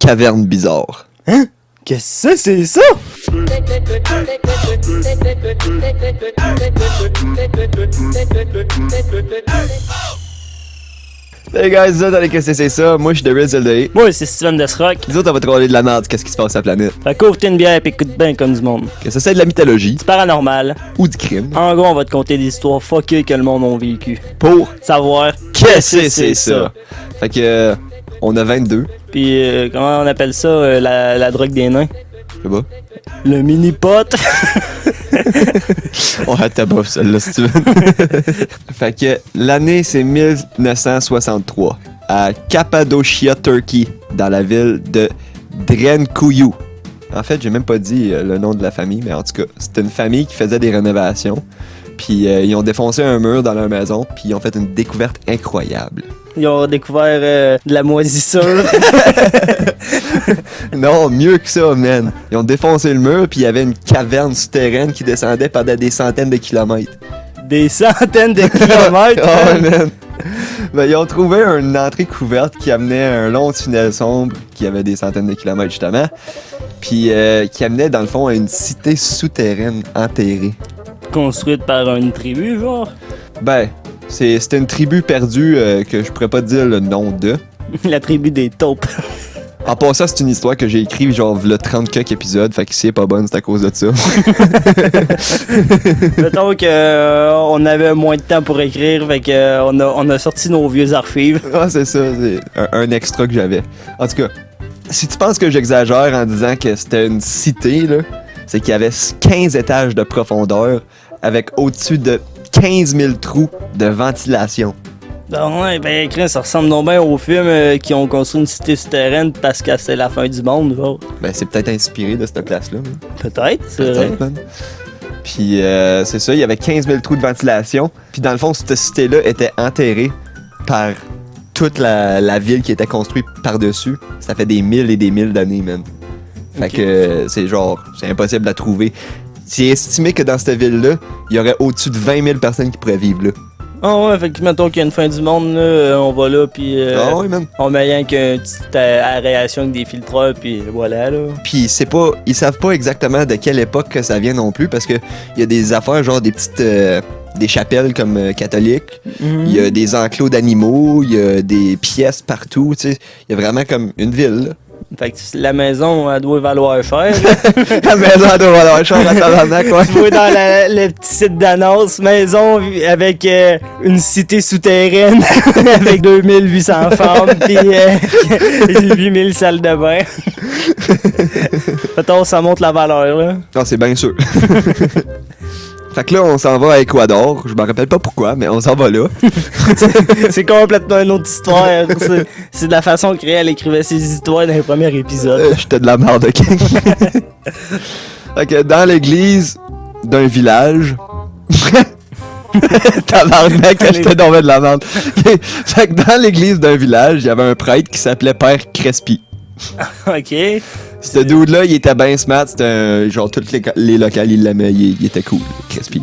caverne bizarre. Hein? Qu'est-ce que c'est ça? Hey guys, vous autres, allez, qu'est-ce que c'est ça? Moi, je suis de Riz LDA. Moi, c'est Steven Desrock. Nous autres, on va te parler de la merde, qu'est-ce qui se passe sur la planète. Fait qu'ouvre une bière et écoute bien comme du monde. Que ça, c'est de la mythologie C'est paranormal. ou du crime. En gros, on va te conter des histoires fuckées que le monde a vécu. Pour Savoir qu'est-ce que c'est ça? Fait que, on a 22. Puis, comment on appelle ça, la drogue des nains? Je sais pas. Le mini-pot. On va tabac celle-là si tu veux. Fait que l'année c'est 1963 à Cappadocia, Turkey, dans la ville de Drenkuyu. En fait, j'ai même pas dit le nom de la famille, mais en tout cas, c'était une famille qui faisait des rénovations. Puis ils ont défoncé un mur dans leur maison, puis ils ont fait une découverte incroyable. Ils ont découvert de la moisissure. Non, mieux que ça, man. Ils ont défoncé le mur, puis il y avait une caverne souterraine qui descendait pendant des centaines de kilomètres. Des centaines de kilomètres. Oh, man. Ben, ils ont trouvé une entrée couverte qui amenait à un long tunnel sombre qui avait des centaines de kilomètres, justement. Puis qui amenait, dans le fond, à une cité souterraine enterrée. Construite par une tribu, genre. Ben, c'était une tribu perdue que je pourrais pas dire le nom de. La tribu des taupes. En passant, c'est une histoire que j'ai écrite genre v'là 30 quelques épisodes, fait que si elle est pas bonne, c'est à cause de ça. Mettons qu'on avait moins de temps pour écrire, fait que on a sorti nos vieux archives. Ah, c'est ça, c'est un extra que j'avais. En tout cas, si tu penses que j'exagère en disant que c'était une cité, là, c'est qu'il y avait 15 étages de profondeur avec au-dessus de 15 000 trous de ventilation. Ben ouais, ben Chris, ça ressemble donc bien aux films qui ont construit une cité souterraine parce que c'est la fin du monde, genre. Ben, c'est peut-être inspiré de cette place-là. Peut-être, c'est vrai. Peut-être, man. Puis, c'est ça, il y avait 15 000 trous de ventilation. Puis, dans le fond, cette cité-là était enterrée par toute la ville qui était construite par-dessus. Ça fait des milles et des milles d'années, man. Fait que c'est impossible à trouver. C'est estimé que dans cette ville-là, il y aurait au-dessus de 20 000 personnes qui pourraient vivre là. Ah ouais, fait que mettons qu'il y a une fin du monde, là, on va là, puis Ah oui, man. on met rien qu'une petite aération avec des filtreurs, puis voilà, là. Puis c'est pas, ils savent pas exactement de quelle époque que ça vient non plus, parce que il y a des affaires genre des petites, des chapelles comme catholiques, il y a des enclos d'animaux, il y a des pièces partout, tu sais, il y a vraiment comme une ville, là. Fait que la maison, elle doit valoir cher. La maison elle doit valoir cher à tabarnak, quoi. Tu vois dans le petit site d'annonce, maison avec une cité souterraine avec 2800 femmes pis 8000 salles de bain. Mettons, ça monte la valeur, là. Non, c'est bien sûr. Fait que là, on s'en va à Équador. Je me rappelle pas pourquoi, mais on s'en va là. C'est complètement une autre histoire. C'est de la façon que elle écrivait ses histoires dans les premiers épisodes. J'étais de la merde, ok? Fait que dans l'église d'un village... Tabarnak, j'étais tombé de la merde. Fait que dans l'église d'un village, il y avait un prêtre qui s'appelait Père Crespi. Ok. Ce dude-là, il était bien smart. C'était genre, tous les locales, il l'aimaient. Il était cool, Crespi.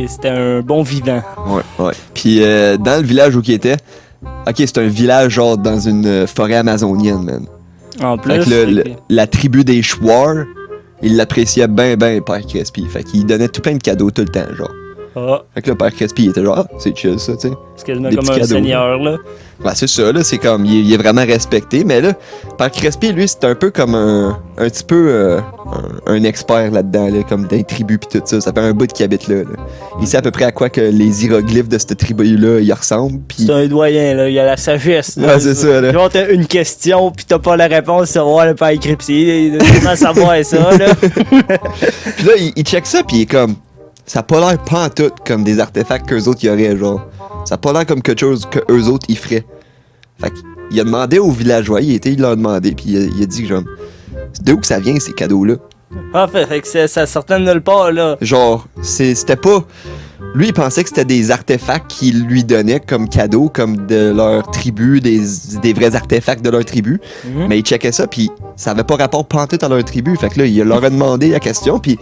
C'était un bon vivant. Ouais. Puis dans le village où il était, ok, c'est un village genre dans une forêt amazonienne, man. En plus. Fait que là, la tribu des Chouars, il l'appréciait bien, Père Crespi. Fait qu'il donnait tout plein de cadeaux tout le temps, genre. Ah, Fait que là, Père Crespi, il était genre, ah, c'est chill ça, tu sais. c'est quasiment Des comme petits un cadeaux, seigneur, là. Ouais, c'est ça, là, c'est comme, il est vraiment respecté, mais là, Père Crespi, lui, c'est un peu comme un petit peu un expert là-dedans, là, comme des tribus pis tout ça. Ça fait un bout qu'il habite là. Il sait à peu près à quoi que les hiéroglyphes de cette tribu-là, ils ressemblent, pis... C'est un doyen, là. Il a la sagesse, là. Ah, c'est ça, là. Genre, t'as une question, pis t'as pas la réponse, c'est voir le père Crespi. Comment savoir ça, là? Pis là, il check ça, pis il est comme... Ça a pas l'air pantoute comme des artefacts qu'eux autres y auraient, genre. Ça a pas l'air comme quelque chose qu'eux autres y feraient. Fait qu'il a demandé aux villageois, il leur a demandé, puis il a dit que genre, de où que ça vient ces cadeaux-là? Ah, fait que ça sortait de nulle part, là. Genre, c'était pas... Lui, il pensait que c'était des artefacts qu'il lui donnait comme cadeau, comme de leur tribu, des vrais artefacts de leur tribu. Mais il checkait ça, puis ça avait pas rapport pantoute à leur tribu. Fait que là, il leur a demandé la question, puis...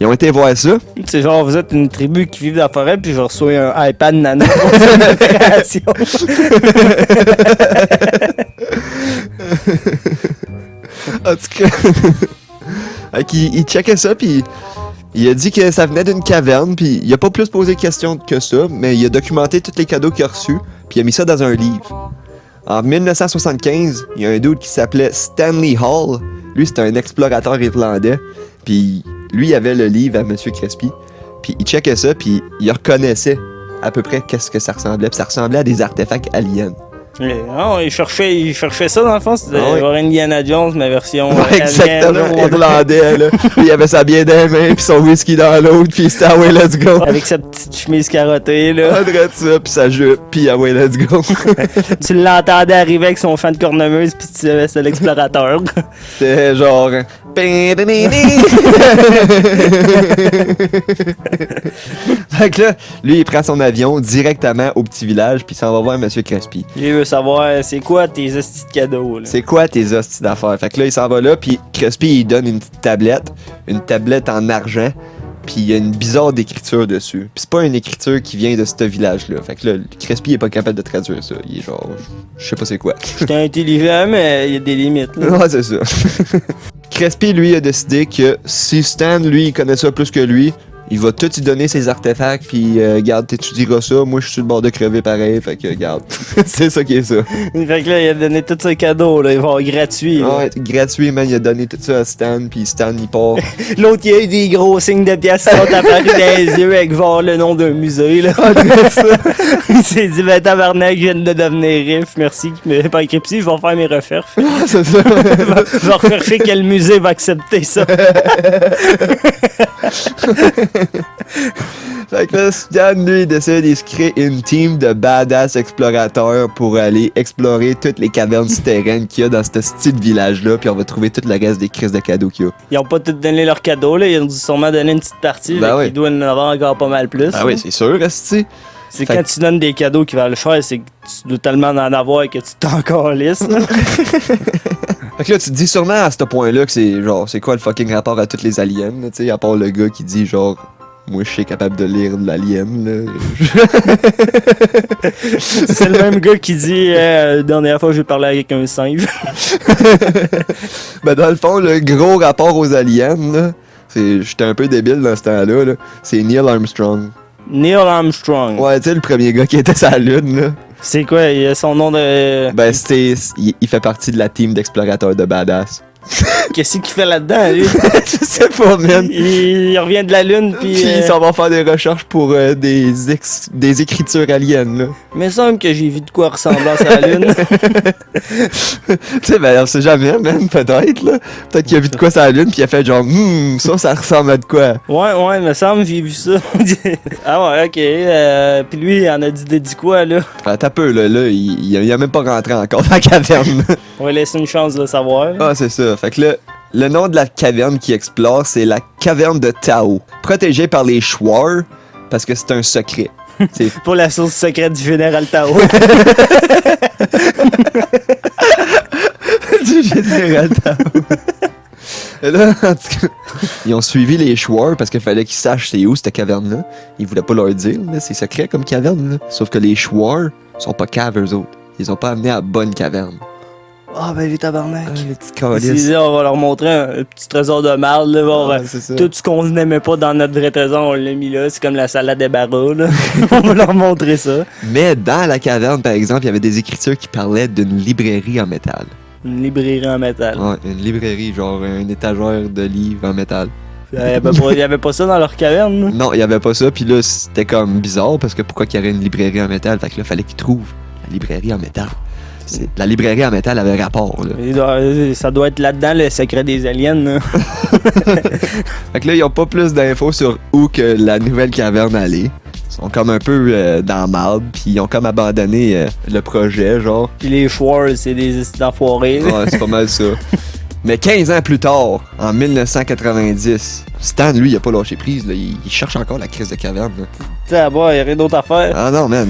Ils ont été voir ça. C'est genre, vous êtes une tribu qui vit dans la forêt, puis je reçois un iPad nano pour faire une opération. En tout cas, fait il checkait ça, puis il a dit que ça venait d'une caverne, puis il a pas plus posé de questions que ça, mais il a documenté tous les cadeaux qu'il a reçus, puis il a mis ça dans un livre. En 1975, il y a un dude qui s'appelait Stanley Hall. Lui, c'était un explorateur irlandais, puis lui, il avait le livre à Monsieur Crespi, puis il checkait ça, puis il reconnaissait à peu près qu'est-ce que ça ressemblait, puis ça ressemblait à des artefacts aliens. Non, il cherchait ça dans le fond, c'était Indiana Jones, mais version exactement, irlandais, là. Puis il avait sa bière dans les mains, puis son whisky dans l'autre, puis c'était « Ah ouais, let's go ». Avec sa petite chemise carottée, là. Ah, drôle ça, puis sa jupe, puis « Ah ouais, let's go ». Tu l'entendais arriver avec son fan de cornemuse, puis tu savais c'était l'explorateur. C'était genre... Fait que là, lui, il prend son avion directement au petit village, puis il s'en va voir Monsieur Crespi. Il veut savoir, c'est quoi tes hosties de cadeaux, là? C'est quoi tes hosties d'affaires? Fait que là, il s'en va là, puis Crespi, il donne une petite une tablette en argent, puis il y a une bizarre d'écriture dessus. Puis c'est pas une écriture qui vient de ce village-là. Fait que là, Crespi, il est pas capable de traduire ça. Il est genre, je sais pas c'est quoi. J'étais intelligent, mais il y a des limites, là. Ouais, c'est ça. Crespi, lui, a décidé que si Stan, lui, il connaît ça plus que lui, il va tout y donner ses artefacts, puis garde, t'étudieras ça. Moi, je suis sur le bord de crever pareil, fait que garde. C'est ça qui est ça. Fait que là, il a donné tous ses cadeaux, là. Il va avoir gratuit. Là. Ouais, gratuit, man. Il a donné tout ça à Stan, puis Stan, il part. L'autre, il a eu des gros signes de pièces qui sont apparus dans les yeux avec voir le nom d'un musée, là. Il s'est dit, ben tabarnak, je viens de devenir riche, merci. Mais pas écrit, je vais faire mes recherches. C'est ça. Je vais rechercher quel musée va accepter ça. Fait que là, Stan, lui, il décide de se créer une team de badass explorateurs pour aller explorer toutes les cavernes souterraines qu'il y a dans ce style village-là, puis on va trouver tout le reste des crises de cadeaux qu'il y a. Ils ont pas tout donné leurs cadeaux, là. Ils ont dû sûrement donner une petite partie, ben oui. Ils doivent en avoir encore pas mal plus. Ah oui, c'est sûr, resti. C'est quand tu donnes des cadeaux qui valent cher, c'est que tu dois tellement en avoir que tu t'en calisses. Fait que là, tu te dis sûrement à ce point-là que c'est genre, c'est quoi le fucking rapport à toutes les aliens, tu sais, à part le gars qui dit genre, moi je suis capable de lire de l'alien, là. C'est le même gars qui dit, la dernière fois j'ai parlé avec un singe. Ben dans le fond, le gros rapport aux aliens, là, j'étais un peu débile dans ce temps-là, là, c'est Neil Armstrong. Neil Armstrong. Ouais, tu sais, le premier gars qui était sur la Lune, là. C'est quoi, il a son nom de... Ben, il fait partie de la team d'explorateurs de badass. Qu'est-ce qu'il fait là-dedans, lui? Je sais pas, man. Il revient de la Lune, puis il s'en va faire des recherches pour des écritures aliens, là. Mais il semble que j'ai vu de quoi ressemblance à la Lune. Tu sais, ben, on sait jamais, man, peut-être, là. Peut-être qu'il a vu de quoi sur la Lune, puis il a fait genre, ça ressemble à de quoi? Ouais, me semble, j'ai vu ça. Ah ouais, ok. Puis lui, il en a dit quoi, là? T'as peu, là, il a même pas rentré encore dans la caverne. On va laisser une chance de le savoir. Ah, c'est ça. Fait que là, le nom de la caverne qu'il explore, c'est la caverne de Tao, protégée par les Shuar, parce que c'est un secret. C'est pour la source secrète du général Tao. Du général Tao. Et là, en tout cas, ils ont suivi les Shuar parce qu'il fallait qu'ils sachent c'est où cette caverne-là. Ils voulaient pas leur dire, là, c'est secret comme caverne. Là. Sauf que les Shuar sont pas caves eux autres. Ils ont pas amené à la bonne caverne. Ah, ben les tabarnak. Les petits calices. On va leur montrer un petit trésor de marde, là. Tout ce qu'on n'aimait pas dans notre vrai trésor, on l'a mis là. C'est comme la salade des barreaux, là. On va leur montrer ça. Mais dans la caverne, par exemple, il y avait des écritures qui parlaient d'une librairie en métal. Une librairie en métal. Ouais, une librairie, genre une étagère de livres en métal. Il y avait pas ça dans leur caverne, là? Non, il y avait pas ça. Puis là, c'était comme bizarre parce que pourquoi qu'il y aurait une librairie en métal? Fait que là, fallait qu'ils trouvent la librairie en métal. La librairie en métal avait rapport, là. Ça doit être là-dedans le secret des aliens, là. Fait que là, ils ont pas plus d'infos sur où que la nouvelle caverne allait. Ils sont comme un peu dans la marde, puis ils ont comme abandonné le projet, genre. Puis les Schwartz, c'est des enfoirés. Ouais, c'est pas mal ça. Mais 15 ans plus tard, en 1990, Stan, lui, il a pas lâché prise, là. Il cherche encore la crise de caverne, là. Tu sais, il y a rien d'autre à faire. Ah non, man,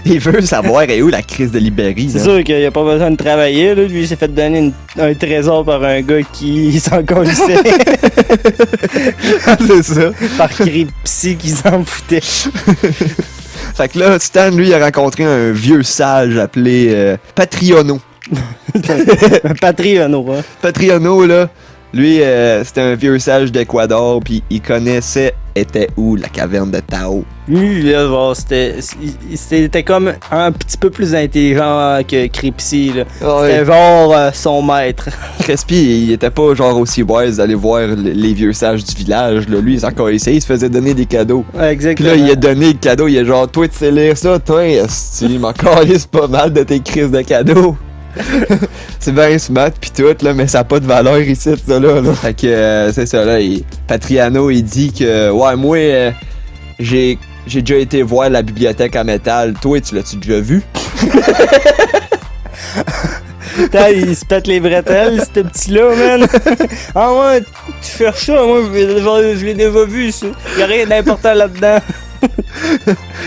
il veut savoir est où la crise de librairie. C'est sûr qu'il a pas besoin de travailler, là. Lui, il s'est fait donner un trésor par un gars qui s'en colissait. C'est ça. Par cri psy qui s'en foutait. Fait que là, Stan, lui, a rencontré un vieux sage appelé Patriono. Patreon, hein. Patriano, là, lui, c'était un vieux sage d'Équador, puis il connaissait était où la caverne de Tao. Lui, là, bon, c'était comme un petit peu plus intelligent que Crépsy, là. C'était genre son maître. Crespi, il était pas genre aussi wise d'aller voir les vieux sages du village, là. Lui, il s'en connaissait, il se faisait donner des cadeaux. Ouais, exactement. Puis là, il a donné le cadeau, il a genre, toi, tu sais lire ça, toi, il m'a calisse pas mal de tes crises de cadeaux. C'est bien smart pis tout, là, mais ça a pas de valeur ici, ça, là. Fait que, c'est ça, là, Patriano, il dit que, ouais, moi, j'ai déjà été voir la bibliothèque à métal. Toi, tu l'as-tu déjà vu? Putain, il se pète les bretelles, ce petit-là, man. Ah ouais, tu fais ça, moi, je l'ai déjà vu, ça. Y'a rien d'important là-dedans.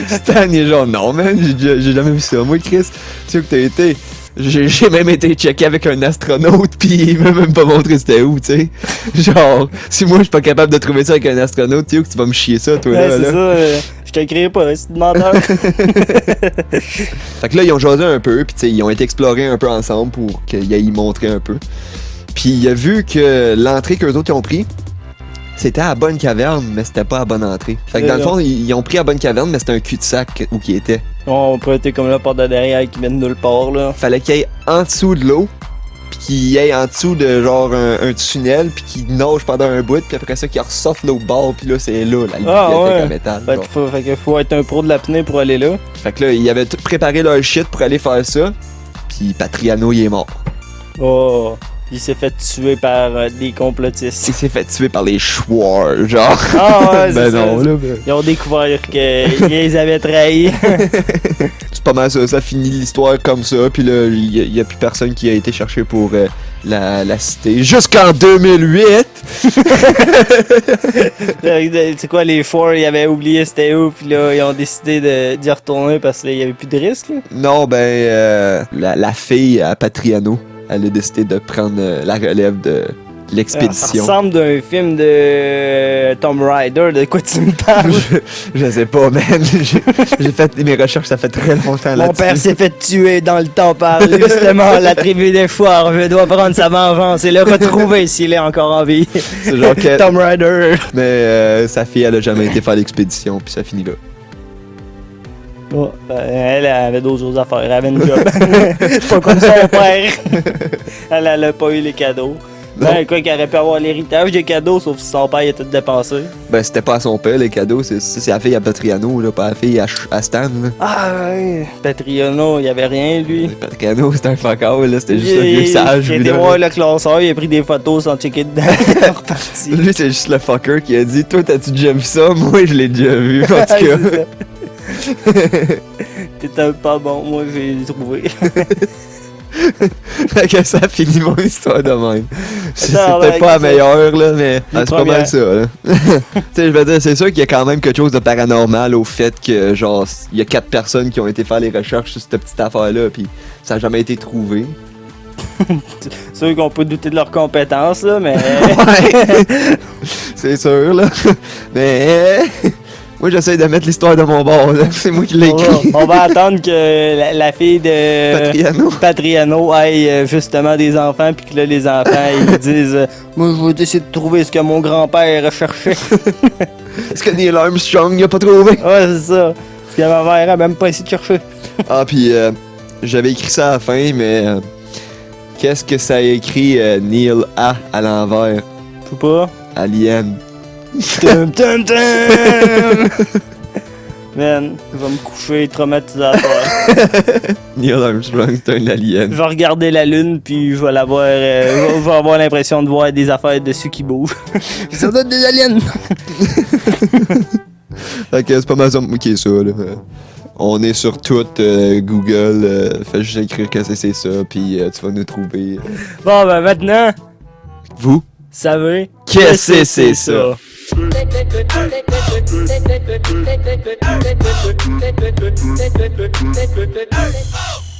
Stan, il est genre, non, man, j'ai jamais vu ça. Moi, Chris, tu sais où que t'as été? J'ai même été checké avec un astronaute, pis il m'a même pas montré c'était où, tu sais. Genre, si moi je suis pas capable de trouver ça avec un astronaute, tu sais où que tu vas me chier ça, toi, ouais, là. C'est ça, je te crée pas, c'est menteur. Fait que là, ils ont jasé un peu, pis tu sais, ils ont été explorés un peu ensemble pour qu'il aille y montrer un peu. Puis il a vu que l'entrée qu'eux autres ils ont pris, c'était à Bonne Caverne, mais c'était pas à Bonne Entrée. Fait que dans le fond, ils ont pris à Bonne Caverne, mais c'était un cul-de-sac où qui était. On peut être comme la porte de derrière qui mène nulle part, là. Fallait qu'il aille en dessous de l'eau, puis qu'il aille en dessous de genre un tunnel, puis qu'il nage pendant un bout, puis après ça, qu'il ressorte l'autre bord, puis là, c'est là, la bibliothèque en métal. Fait qu'il faut être un pro de l'apnée pour aller là. Fait que là, ils avaient tout préparé leur shit pour aller faire ça, puis Patriano, il est mort. Oh, il s'est fait tuer par des complotistes. Il s'est fait tuer par les Schwarz, genre. Ah ouais, ben c'est non, ça. là, ben... Ils ont découvert qu'ils les avaient trahis. C'est pas mal ça, ça finit l'histoire comme ça, puis là, il y a plus personne qui a été cherché pour la cité. Jusqu'en 2008! C'est quoi, les Four, ils avaient oublié c'était où, puis là, ils ont décidé d'y retourner parce qu'il y avait plus de risque, là. Non, ben, la fille à Patriano, elle a décidé de prendre la relève de l'expédition. Ça ressemble d'un film de Tomb Raider, de quoi tu me parles? Je sais pas, man. J'ai fait mes recherches, ça fait très longtemps là-dessus. Mon père s'est fait tuer dans le temps par justement la tribu des Foires. Je dois prendre sa vengeance et le retrouver s'il est encore en vie. C'est genre que... Tomb Raider. Mais sa fille, elle a jamais été faire l'expédition, puis ça finit là. Oh, elle avait d'autres choses à faire, elle avait une job. C'est pas comme son père. Elle a pas eu les cadeaux. Ben, quoi qu'il aurait pu avoir l'héritage des cadeaux, sauf si son père il a tout dépensé. Ben, c'était pas à son père, les cadeaux, c'est la fille à Patriano, là, pas la fille à Stan, là. Ah ouais, Patriano, il y avait rien, lui. Patriano, c'était un fuck-out, là, c'était juste un vieux sage. Il a été voir le classeur, il a pris des photos sans checker dedans, il est reparti. Lui, c'est juste le fucker qui a dit, toi, t'as-tu déjà vu ça? Moi, je l'ai déjà vu, en tout cas. T'étais pas bon, moi j'ai trouvé. Fait que ça finit mon histoire de même. C'est Non, peut-être pas la meilleure, là, mais c'est pas premières. mal ça, là. Tu sais, je veux dire, c'est sûr qu'il y a quand même quelque chose de paranormal au fait que, genre, il y a 4 personnes qui ont été faire les recherches sur cette petite affaire-là, puis ça a jamais été trouvé. C'est sûr qu'on peut douter de leurs compétences, là, mais... Ouais, c'est sûr, là. Mais... Moi, j'essaie de mettre l'histoire de mon bord, là. C'est moi qui l'ai écrit. On va attendre que la fille de Patriano ait justement des enfants, puis que là, les enfants, ils disent moi, je vais essayer de trouver ce que mon grand-père recherchait. Est-ce que Neil Armstrong n'a pas trouvé? Ouais, c'est ça. Parce que ma mère a même pas essayé de chercher. Ah, puis j'avais écrit ça à la fin, mais qu'est-ce que ça a écrit Neil à l'envers? Je sais pas. Alien. Tum, tum, tum. Man, je vais me coucher traumatisateur. Neil Armstrong, c'est un alien. Je vais regarder la lune, puis je vais l'avoir. Je vais avoir l'impression de voir des affaires dessus qui bougent. Ça doit être des aliens! Fait que c'est pas mal ça qui est ça, là. On est sur tout, Google, fais juste écrire que c'est ça, puis tu vas nous trouver. Bon, ben maintenant, Vous? savez Qu'est-ce que c'est ça? Thank you.